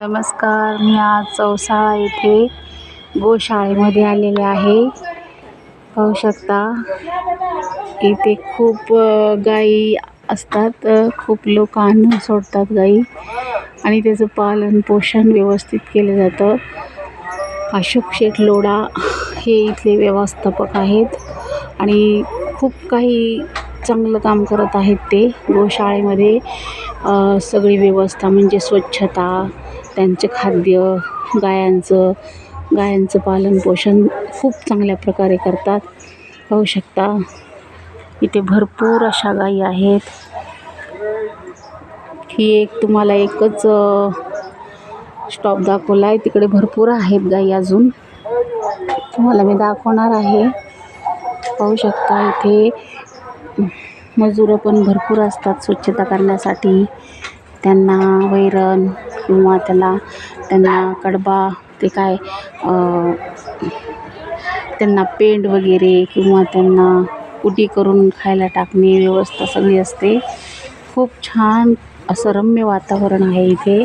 नमस्कार, मी आज चौसाळा येथे गोशाळेमध्ये आलेले आहे. पाहू शकता इथे खूप गायी असतात. खूप लोक आणून सोडतात गायी आणि त्याचं पालन पोषण व्यवस्थित केलं जातं. अशोक शेठ लोढा हे इथले व्यवस्थापक आहेत आणि खूप काही चांगलं काम करत आहेत. ते गोशाळेमध्ये सगळी व्यवस्था म्हणजे स्वच्छता, त्यांचे खाद्य, गायांचं पालन पोषण खूप चांगल्या प्रकारे करतात. पाहू शकता इथे भरपूर अशा गायी आहेत. ही तुम्हाला एकच स्टॉप दाखवला आहे, तिकडे भरपूर आहेत गायी. अजून तुम्हाला मी दाखवणार आहे. पाहू शकता इथे मजूर पण भरपूर असतात स्वच्छता करण्यासाठी. त्यांना वैरण किंवा त्यांना कडबा, ते काय त्यांना पेंड वगैरे किंवा त्यांना कुटी करून खायला टाकणे, व्यवस्था सगळी असते. खूप छान असं रम्य वातावरण आहे इथे.